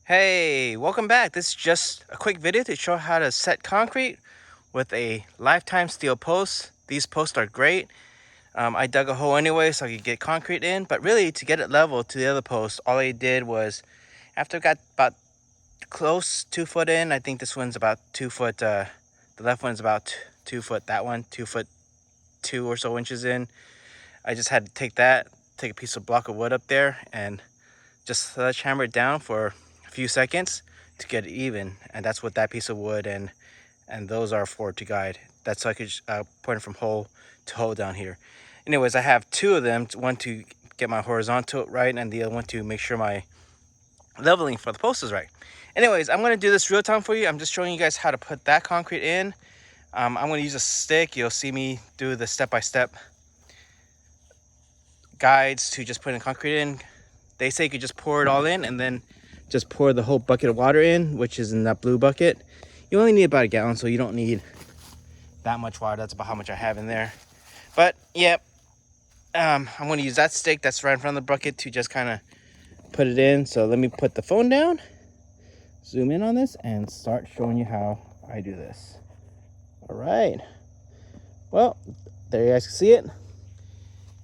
Hey, welcome back. This is just a quick video to show how to set concrete with a lifetime steel post. These posts are great. I dug a hole anyway so I could get concrete in, but really to get it level to the other post, all I did was, after I got about close 2 foot in, I think this one's about 2 foot, the left one's about 2 foot, that one 2 foot 2 or so inches in. I just had to take a piece of block of wood up there and just sledgehammer it down for a few seconds to get it even, and that's what that piece of wood and those are for to guide. That's so I could point it from hole to hole down here. Anyways, I have two of them, one to get my horizontal right and the other one to make sure my leveling for the post is right. Anyways, I'm going to do this real time for you. I'm just showing you guys how to put that concrete in. I'm going to use a stick. You'll see me do the step-by-step guides to just putting concrete in. They say you could just pour it all in and then just pour the whole bucket of water in, which is in that blue bucket. You only need about a gallon, so you don't need that much water. That's about how much I have in there. But yeah, I'm going to use that stick that's right in front of the bucket to just kind of put it in. So let me put the phone down, zoom in on this, and start showing you how I do this. All right. Well, there you guys can see it.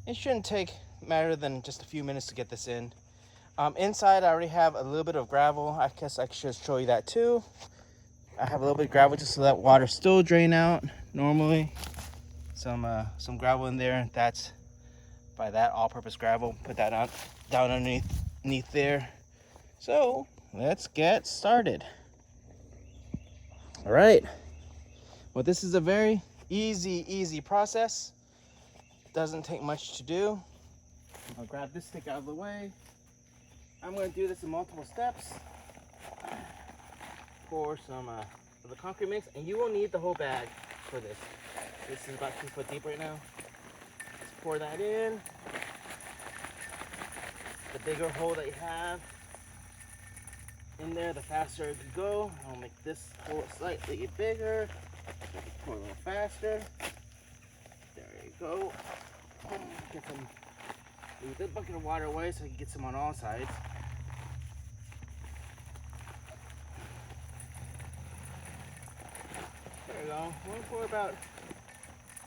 It shouldn't take matter than just a few minutes to get this in. Inside, I already have a little bit of gravel. I guess I should show you that too. I have a little bit of gravel just so that water still drain out normally. Some gravel in there. That's by that all-purpose gravel. Put that on down underneath there. So let's get started. All right. Well, this is a very easy process. Doesn't take much to do. I'll grab this stick out of the way. I'm going to do this in multiple steps. Pour some of the concrete mix, and you will need the whole bag for this. This is about 2 foot deep right now. Just pour that in. The bigger hole that you have in there, the faster it can go. I'll make this hole slightly bigger. Pour a little faster. There you go. Move the bucket of water away so you can get some on all sides. There you go. We'll pour about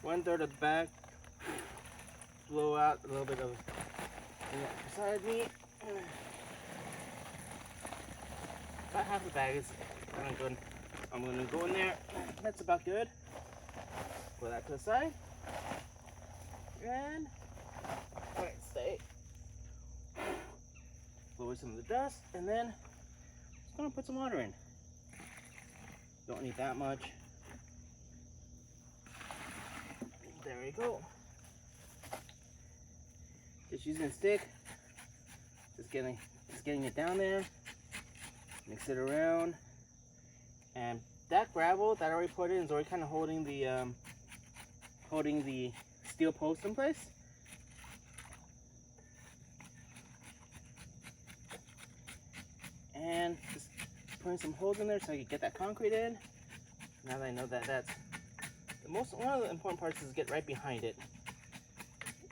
1/3 of the bag. Blow out a little bit of beside me. About half the bag is good. I'm gonna go in there. That's about good. Put that to the side. And let it stay. Blow away some of the dust, and then just gonna put some water in. Don't need that much. There we go. Just using a stick. Just getting it down there. Mix it around. And that gravel that I already put in is already kind of holding the steel post in place. And just putting some holes in there so I can get that concrete in. Now that I know that that's one of the important parts is get right behind it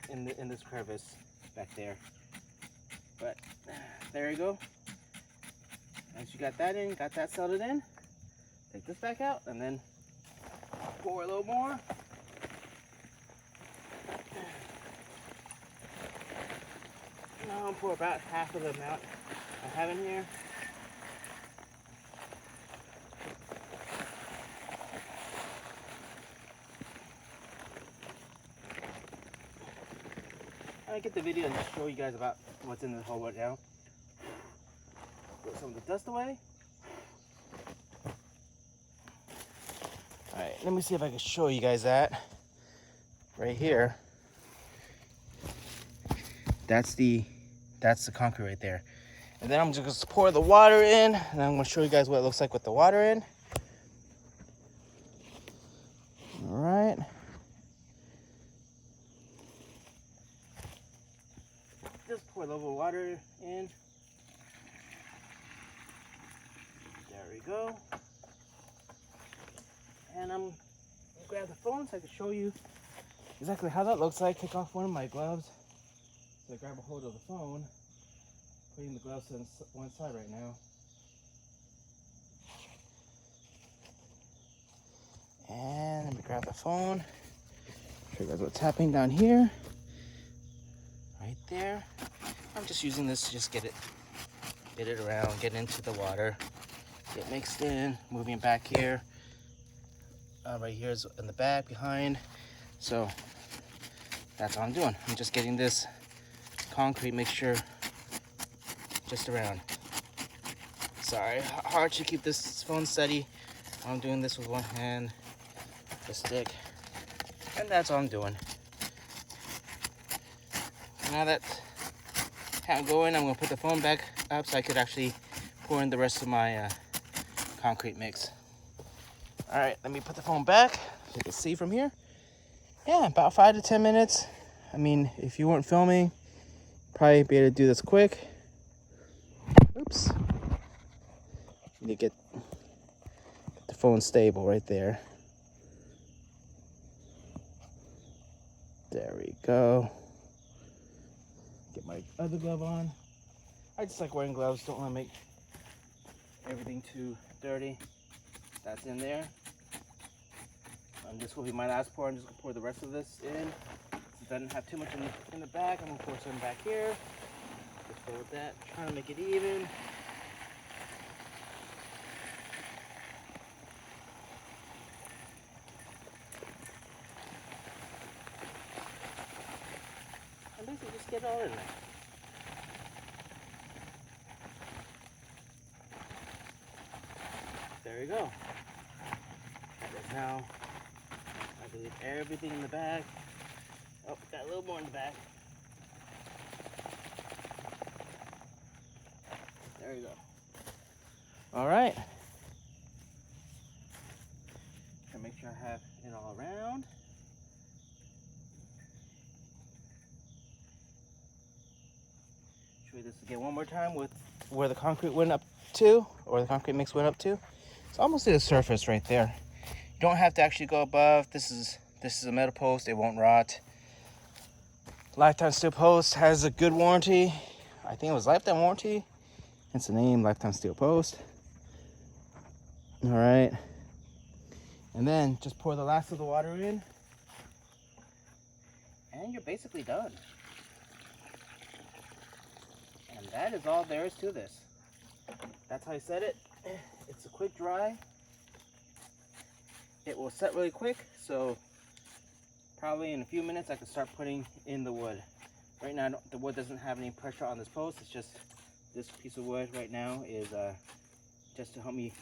in this crevice back there. But there you go. Once you got that in, got that settled in, take this back out and then pour a little more. Now I'll pour about half of the amount I have in here. I get the video and just show you guys about what's in the hole right now. Put some of the dust away. Alright, let me see if I can show you guys that. Right here. That's the concrete right there. And then I'm just gonna pour the water in, and I'm gonna show you guys what it looks like with the water in. Alright. Just pour a little water in. There we go. And I'm gonna grab the phone so I can show you exactly how that looks like. Take off one of my gloves. So I grab a hold of the phone. Putting the gloves on one side right now. And let me grab the phone. Show you guys what's happening down here. Right there. I'm just using this to just get it around, get into the water, get mixed in, moving back here. Right here is in the back behind. So that's all I'm doing. I'm just getting this concrete mixture just around. Sorry, hard to keep this phone steady. I'm doing this with one hand, the stick, and that's all I'm doing. Now that I'm going, I'm gonna put the phone back up so I could actually pour in the rest of my concrete mix. All right, let me put the phone back so you can see from here. Yeah, about 5 to 10 minutes. I mean, if you weren't filming, probably be able to do this quick. Oops. Need to get the phone stable right there. There we go. Get my other glove on. I just like wearing gloves, don't want to make everything too dirty. That's in there. And this will be my last pour. I'm just gonna pour the rest of this in. Since I didn't have too much in the bag, I'm gonna pour some back here. Just fill with that, trying to make it even. And basically just get it all in there. There you go. There's now, I believe, everything in the bag. Oh, got a little more in the bag. There you go. All right. Try to make sure I have it all around. Show you this again one more time with where the concrete went up to, or the concrete mix went up to. It's almost to the surface right there. You don't have to actually go above. This is a metal post. It won't rot. Lifetime Steel Post has a good warranty. I think it was lifetime warranty. Hence the name, Lifetime Steel Post. All right. And then just pour the last of the water in. And you're basically done. And that is all there is to this. That's how I set it. It's a quick dry. It will set really quick, so probably in a few minutes I can start putting in the wood. Right now the wood doesn't have any pressure on this post. It's just this piece of wood right now is just to help me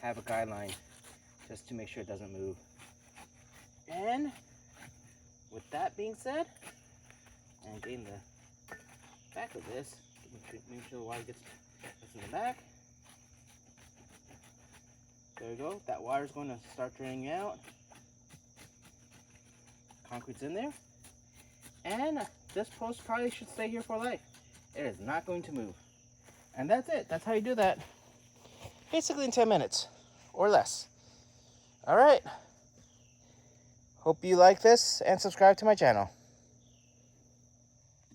have a guideline, just to make sure it doesn't move. And with that being said, and getting the back of this, make sure the water gets in the back. There you go. That water is going to start draining out. Concrete's in there. And this post probably should stay here for life. It is not going to move. And that's it. That's how you do that. Basically in 10 minutes or less. All right. Hope you like this and subscribe to my channel.